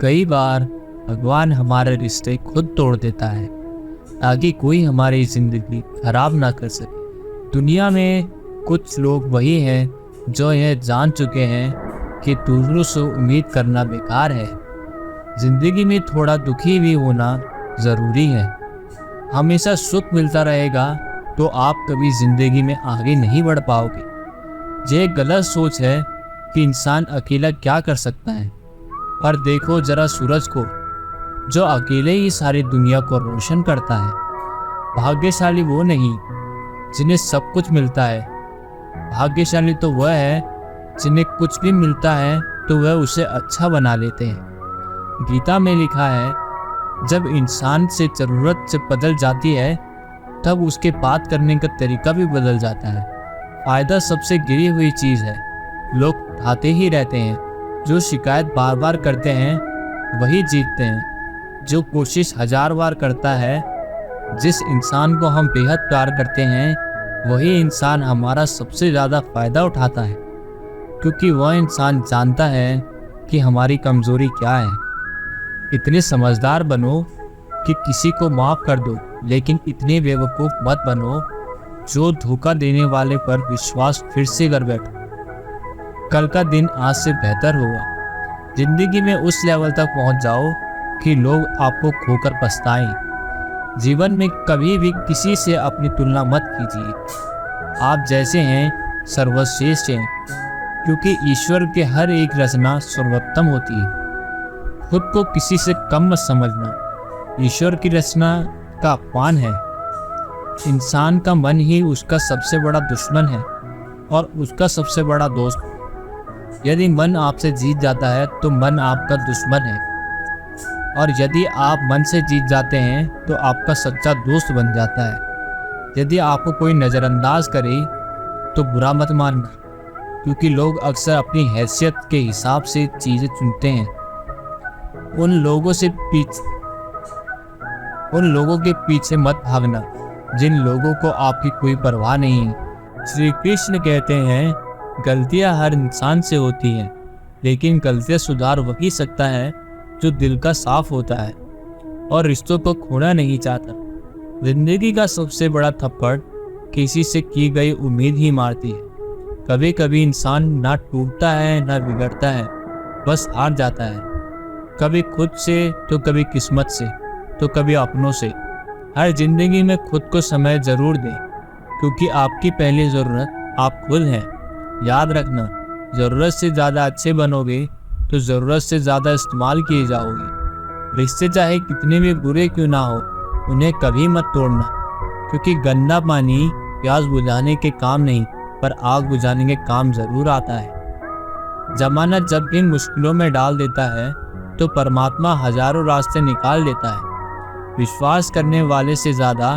कई बार भगवान हमारे रिश्ते खुद तोड़ देता है ताकि कोई हमारी जिंदगी खराब ना कर सके। दुनिया में कुछ लोग वही हैं जो यह जान चुके हैं कि दूसरों से उम्मीद करना बेकार है। जिंदगी में थोड़ा दुखी भी होना ज़रूरी है। हमेशा सुख मिलता रहेगा तो आप कभी ज़िंदगी में आगे नहीं बढ़ पाओगे। ये गलत सोच है कि इंसान अकेला क्या कर सकता है। पर देखो जरा सूरज को, जो अकेले ही सारी दुनिया को रोशन करता है। भाग्यशाली वो नहीं जिन्हें सब कुछ मिलता है, भाग्यशाली तो वह है जिन्हें कुछ भी मिलता है तो वह उसे अच्छा बना लेते हैं। गीता में लिखा है, जब इंसान से ज़रूरत से बदल जाती है तब उसके बात करने का तरीका भी बदल जाता है। फ़ायदा सबसे गिरी हुई चीज़ है, लोग उठाते ही रहते हैं। जो शिकायत बार बार करते हैं वही जीतते हैं। जो कोशिश 1000 बार करता है, जिस इंसान को हम बेहद प्यार करते हैं वही इंसान हमारा सबसे ज़्यादा फ़ायदा उठाता है, क्योंकि वह इंसान जानता है कि हमारी कमज़ोरी क्या है। इतने समझदार बनो कि किसी को माफ़ कर दो, लेकिन इतने बेवकूफ़ मत बनो जो धोखा देने वाले पर विश्वास फिर से कर बैठो। कल का दिन आज से बेहतर होगा। जिंदगी में उस लेवल तक पहुंच जाओ कि लोग आपको खोकर पछताएं। जीवन में कभी भी किसी से अपनी तुलना मत कीजिए। आप जैसे हैं सर्वश्रेष्ठ हैं, क्योंकि ईश्वर के हर एक रचना सर्वोत्तम होती है। खुद को किसी से कम मत समझना, ईश्वर की रचना का अपमान है। इंसान का मन ही उसका सबसे बड़ा दुश्मन है और उसका सबसे बड़ा दोस्त। यदि मन आपसे जीत जाता है तो मन आपका दुश्मन है, और यदि आप मन से जीत जाते हैं तो आपका सच्चा दोस्त बन जाता है। यदि आपको कोई नज़रअंदाज करे तो बुरा मत मानना, क्योंकि लोग अक्सर अपनी हैसियत के हिसाब से चीज़ें चुनते हैं। उन लोगों के पीछे मत भागना जिन लोगों को आपकी कोई परवाह नहीं है। श्री कृष्ण कहते हैं, गलतियां हर इंसान से होती हैं, लेकिन गलतियां सुधार वही सकता है जो दिल का साफ होता है और रिश्तों को खोना नहीं चाहता। जिंदगी का सबसे बड़ा थप्पड़ किसी से की गई उम्मीद ही मारती है। कभी कभी इंसान ना टूटता है ना बिगड़ता है, बस हार जाता है। कभी खुद से तो कभी किस्मत से तो कभी अपनों से। हर जिंदगी में खुद को समय जरूर दें, क्योंकि आपकी पहली ज़रूरत आप खुद हैं। याद रखना, ज़रूरत से ज़्यादा अच्छे बनोगे तो ज़रूरत से ज़्यादा इस्तेमाल किए जाओगे। रिश्ते चाहे कितने भी बुरे क्यों ना हो, उन्हें कभी मत तोड़ना, क्योंकि गंदा पानी प्यास बुझाने के काम नहीं पर आग बुझाने के काम ज़रूर आता है। ज़माना जब भी मुश्किलों में डाल देता है तो परमात्मा हज़ारों रास्ते निकाल देता है। विश्वास करने वाले से ज़्यादा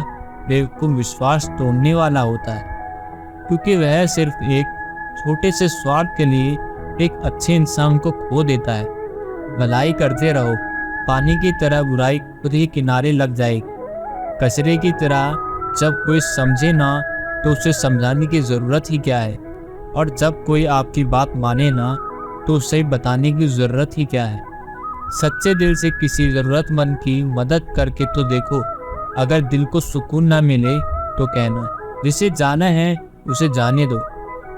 बेवकूफ़ विश्वास तोड़ने वाला होता है, क्योंकि वह सिर्फ एक छोटे से स्वार्थ के लिए एक अच्छे इंसान को खो देता है। भलाई करते रहो, पानी की तरह बुराई खुद ही किनारे लग जाएगी। कचरे की तरह जब कोई समझे ना तो उसे समझाने की ज़रूरत ही क्या है, और जब कोई आपकी बात माने ना तो उसे बताने की ज़रूरत ही क्या है। सच्चे दिल से किसी ज़रूरतमंद की मदद करके तो देखो। अगर दिल को सुकून ना मिले तो कहना, जिसे जाना है उसे जाने दो।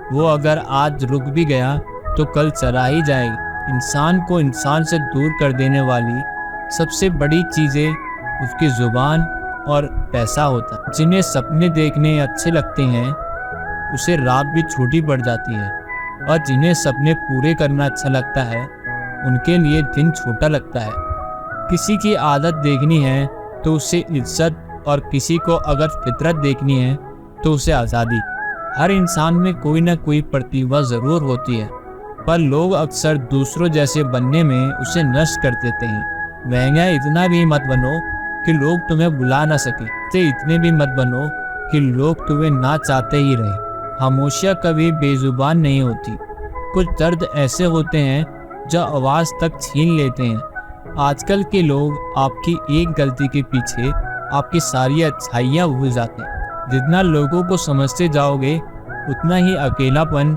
वो अगर आज रुक भी गया तो कल चला ही जाएगी। इंसान को इंसान से दूर कर देने वाली सबसे बड़ी चीज़ें उसकी ज़ुबान और पैसा होता है। जिन्हें सपने देखने अच्छे लगते हैं उसे रात भी छोटी पड़ जाती है, और जिन्हें सपने पूरे करना अच्छा लगता है उनके लिए दिन छोटा लगता है। किसी की आदत देखनी है तो उसे इज्जत, और किसी को अगर फितरत देखनी है तो उसे आज़ादी। हर इंसान में कोई ना कोई प्रतिभा ज़रूर होती है, पर लोग अक्सर दूसरों जैसे बनने में उसे नष्ट कर देते हैं। महंगा इतना भी मत बनो कि लोग तुम्हें बुला ना सके, तो इतने भी मत बनो कि लोग तुम्हें ना चाहते ही रहे। खामोशियाँ कभी बेजुबान नहीं होती। कुछ दर्द ऐसे होते हैं जो आवाज़ तक छीन लेते हैं। आजकल के लोग आपकी एक गलती के पीछे आपकी सारी अच्छाइयाँ भूल जाते हैं। जितना लोगों को समझते जाओगे उतना ही अकेलापन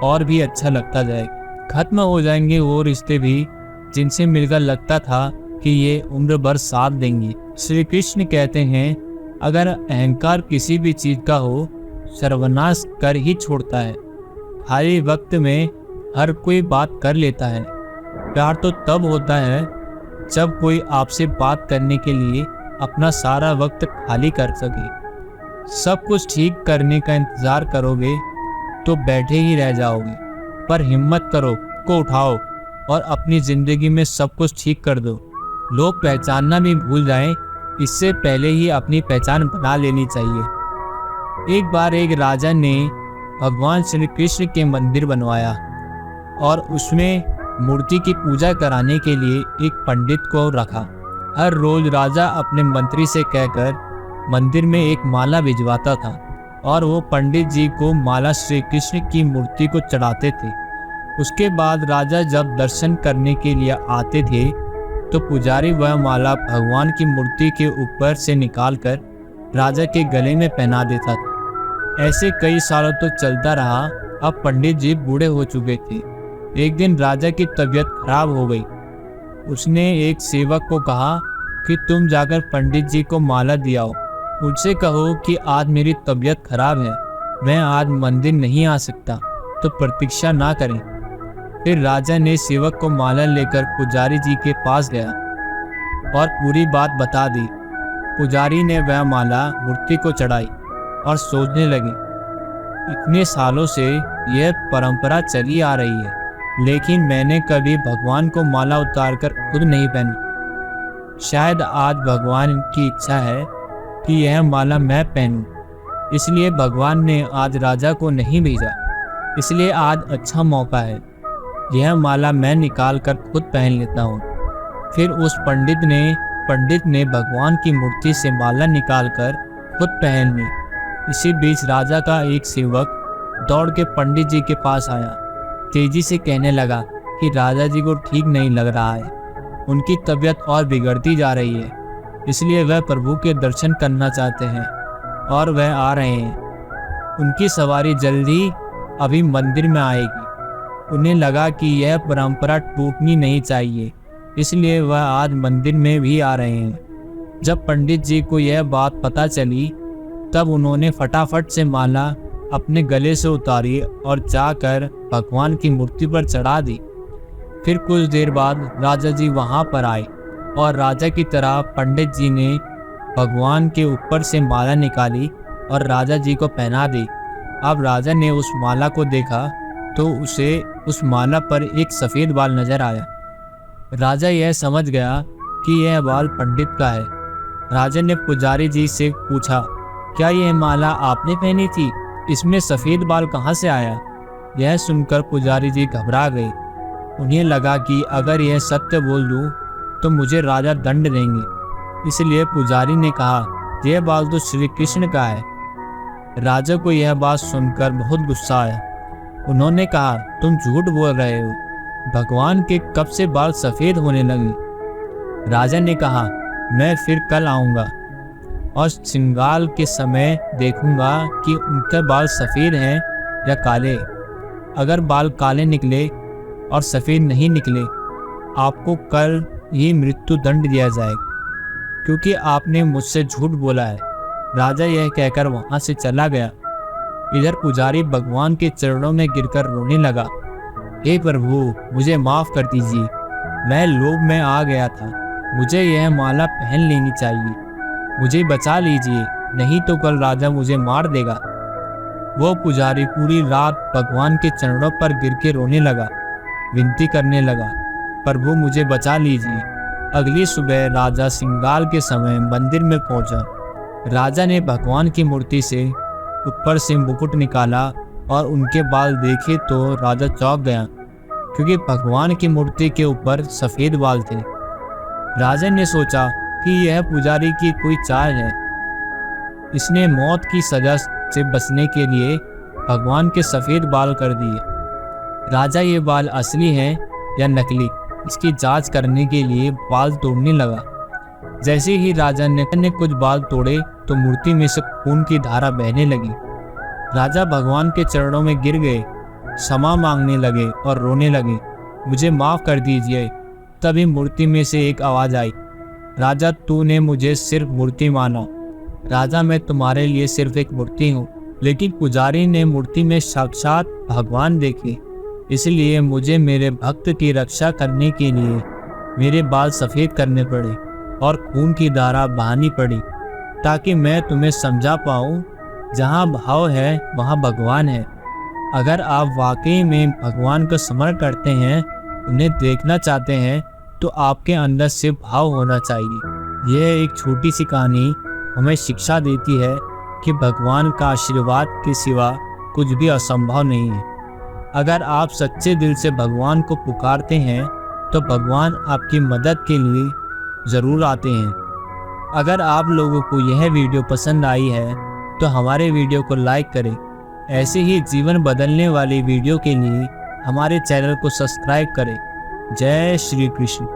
और भी अच्छा लगता जाएगा। खत्म हो जाएंगे वो रिश्ते भी जिनसे मिलकर लगता था कि ये उम्र भर साथ देंगी। श्री कृष्ण कहते हैं, अगर अहंकार किसी भी चीज का हो, सर्वनाश कर ही छोड़ता है। खाली वक्त में हर कोई बात कर लेता है। प्यार तो तब होता है जब कोई आपसे बात करने के लिए अपना सारा वक्त खाली कर सके। सब कुछ ठीक करने का इंतजार करोगे तो बैठे ही रह जाओगे, पर हिम्मत करो, को उठाओ और अपनी जिंदगी में सब कुछ ठीक कर दो। लोग पहचानना भी भूल जाएं, इससे पहले ही अपनी पहचान बना लेनी चाहिए। एक बार एक राजा ने भगवान श्री कृष्ण के मंदिर बनवाया और उसमें मूर्ति की पूजा कराने के लिए एक पंडित को रखा। हर रोज राजा अपने मंत्री से कहकर मंदिर में एक माला भिजवाता था और वो पंडित जी को माला श्री कृष्ण की मूर्ति को चढ़ाते थे। उसके बाद राजा जब दर्शन करने के लिए आते थे तो पुजारी वह माला भगवान की मूर्ति के ऊपर से निकालकर राजा के गले में पहना देता था। ऐसे कई सालों तक चलता रहा। अब पंडित जी बूढ़े हो चुके थे। एक दिन राजा की तबीयत खराब हो गई। उसने एक सेवक को कहा कि तुम जाकर पंडित जी को माला दियाओ, उनसे कहो कि आज मेरी तबीयत खराब है, मैं आज मंदिर नहीं आ सकता, तो प्रतीक्षा ना करें। फिर राजा ने सेवक को माला लेकर पुजारी जी के पास गया और पूरी बात बता दी। पुजारी ने वह माला मूर्ति को चढ़ाई और सोचने लगे, इतने सालों से यह परंपरा चली आ रही है, लेकिन मैंने कभी भगवान को माला उतारकर खुद नहीं पहनी। शायद आज भगवान की इच्छा है कि यह माला मैं पहनूं, इसलिए भगवान ने आज राजा को नहीं भेजा। इसलिए आज अच्छा मौका है, यह माला मैं निकाल कर खुद पहन लेता हूँ। फिर उस पंडित ने भगवान की मूर्ति से माला निकालकर खुद पहन ली। इसी बीच राजा का एक सेवक दौड़ के पंडित जी के पास आया, तेजी से कहने लगा कि राजा जी को ठीक नहीं लग रहा है, उनकी तबीयत और बिगड़ती जा रही है, इसलिए वह प्रभु के दर्शन करना चाहते हैं और वह आ रहे हैं। उनकी सवारी जल्दी अभी मंदिर में आएगी। उन्हें लगा कि यह परंपरा टूटनी नहीं चाहिए, इसलिए वह आज मंदिर में भी आ रहे हैं। जब पंडित जी को यह बात पता चली तब उन्होंने फटाफट से माला अपने गले से उतारी और जाकर भगवान की मूर्ति पर चढ़ा दी। फिर कुछ देर बाद राजा जी वहां पर आए और राजा की तरह पंडित जी ने भगवान के ऊपर से माला निकाली और राजा जी को पहना दी। अब राजा ने उस माला को देखा तो उसे उस माला पर एक सफ़ेद बाल नजर आया। राजा यह समझ गया कि यह बाल पंडित का है। राजा ने पुजारी जी से पूछा, क्या यह माला आपने पहनी थी? इसमें सफ़ेद बाल कहाँ से आया? यह सुनकर पुजारी जी घबरा गए। उन्हें लगा कि अगर यह सत्य बोल दूं तो मुझे राजा दंड देंगे। इसलिए पुजारी ने कहा, यह बाल तो श्री कृष्ण का है। राजा को यह बात सुनकर बहुत गुस्सा आया। उन्होंने कहा, तुम झूठ बोल रहे हो, भगवान के कब से बाल सफ़ेद होने लगे? राजा ने कहा, मैं फिर कल आऊँगा और श्रृंगार के समय देखूंगा कि उनके बाल सफ़ेद हैं या काले। अगर बाल काले निकले और सफ़ेद नहीं निकले, आपको कल ही मृत्यु दंड दिया जाएगा, क्योंकि आपने मुझसे झूठ बोला है। राजा यह कहकर वहां से चला गया। इधर पुजारी भगवान के चरणों में गिरकर रोने लगा, हे प्रभु, मुझे माफ़ कर दीजिए, मैं लोभ में आ गया था, मुझे यह माला पहन लेनी चाहिए, मुझे बचा लीजिए, नहीं तो कल राजा मुझे मार देगा। वो पुजारी पूरी रात भगवान के चरणों पर गिर के रोने लगा, विनती करने लगा, प्रभु मुझे बचा लीजिए। अगली सुबह राजा श्रृंगार के समय मंदिर में पहुंचा। राजा ने भगवान की मूर्ति से ऊपर से मुकुट निकाला और उनके बाल देखे तो राजा चौंक गया, क्योंकि भगवान की मूर्ति के ऊपर सफ़ेद बाल थे। राजा ने सोचा कि यह पुजारी की कोई चाल है, इसने मौत की सजा से बचने के लिए भगवान के सफ़ेद बाल कर दिए। राजा ये बाल असली हैं या नकली, इसकी जांच करने के लिए बाल तोड़ने लगा। जैसे ही राजा ने कुछ बाल तोड़े तो मूर्ति में से खून की धारा बहने लगी। राजा भगवान के चरणों में गिर गए, क्षमा मांगने लगे और रोने लगे, मुझे माफ़ कर दीजिए, तभी मूर्ति में से एक आवाज आई, राजा तूने मुझे सिर्फ मूर्ति माना। राजा मैं तुम्हारे लिए सिर्फ एक मूर्ति हूँ। लेकिन पुजारी ने मूर्ति में साक्षात भगवान देखे, इसलिए मुझे मेरे भक्त की रक्षा करने के लिए मेरे बाल सफ़ेद करने पड़े और खून की धारा बहानी पड़ी, ताकि मैं तुम्हें समझा पाऊँ जहाँ भाव है वहाँ भगवान है। अगर आप वाकई में भगवान को स्मरण करते हैं, उन्हें देखना चाहते हैं, तो आपके अंदर से भाव होना चाहिए। यह एक छोटी सी कहानी हमें शिक्षा देती है कि भगवान का आशीर्वाद के सिवा कुछ भी असंभव नहीं है। अगर आप सच्चे दिल से भगवान को पुकारते हैं तो भगवान आपकी मदद के लिए ज़रूर आते हैं। अगर आप लोगों को यह वीडियो पसंद आई है तो हमारे वीडियो को लाइक करें। ऐसे ही जीवन बदलने वाली वीडियो के लिए हमारे चैनल को सब्सक्राइब करें। जय श्री कृष्ण।